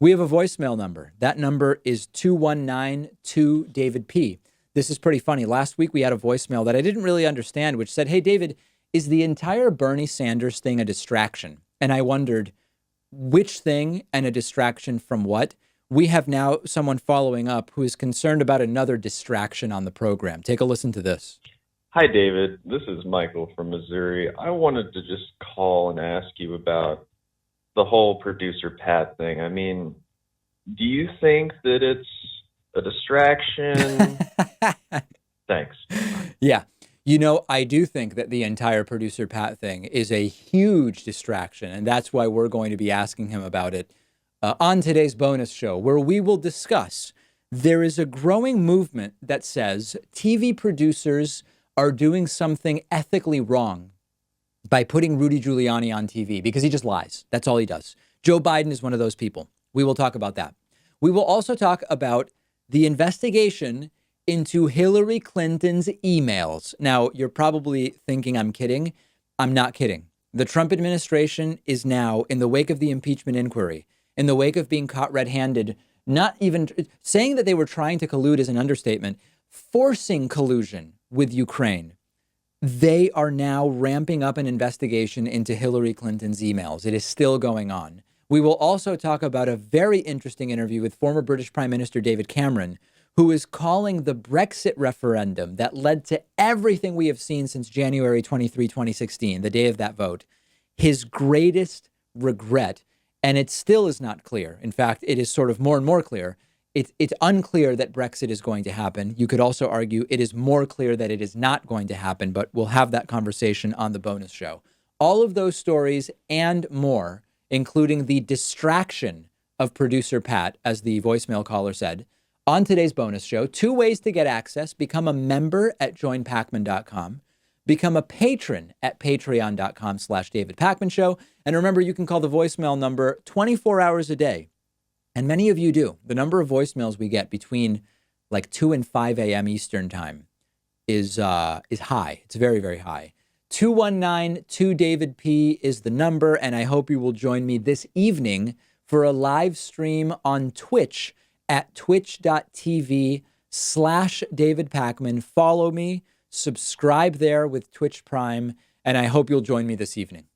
We have a voicemail number. That number is 219-2-DAVID-P. This is pretty funny. Last week we had a voicemail that I didn't really understand, which said, "Hey, David, is the entire Bernie Sanders thing a distraction?" And I wondered which thing and a distraction from what. We have now someone following up who is concerned about another distraction on the program. Take a listen to this. Hi, David. This is Michael from Missouri. I wanted to just call and ask you about the whole producer Pat thing. I mean, do you think that it's a distraction? Thanks. Yeah. You know, I do think that the entire producer Pat thing is a huge distraction, and that's why we're going to be asking him about it on today's bonus show, where we will discuss there is a growing movement that says TV producers are doing something ethically wrong by putting Rudy Giuliani on TV because he just lies. That's all he does. Joe Biden is one of those people. We will talk about that. We will also talk about the investigation into Hillary Clinton's emails. Now, you're probably thinking I'm kidding. I'm not kidding. The Trump administration is now, in the wake of the impeachment inquiry, in the wake of being caught red-handed, not even saying that they were trying to collude is an understatement, forcing collusion with Ukraine. They are now ramping up an investigation into Hillary Clinton's emails. It is still going on. We will also talk about a very interesting interview with former British Prime Minister David Cameron, who is calling the Brexit referendum that led to everything we have seen since January 23, 2016, the day of that vote, his greatest regret. And it still is not clear. In fact, it is sort of more and more clear. It's unclear that Brexit is going to happen. You could also argue it is more clear that it is not going to happen, but we'll have that conversation on the bonus show. All of those stories and more, including the distraction of producer Pat, as the voicemail caller said, on today's bonus show. 2 ways to get access: become a member at joinpakman.com, become a patron at patreon.com/David Pakman Show. And remember, you can call the voicemail number 24 hours a day. And many of you do. The number of voicemails we get between like 2 and 5 a.m. Eastern time is high. It's very, very high. 219-2-DAVID-P is the number. And I hope you will join me this evening for a live stream on Twitch at twitch.tv/David Pakman. Follow me, subscribe there with Twitch Prime, and I hope you'll join me this evening.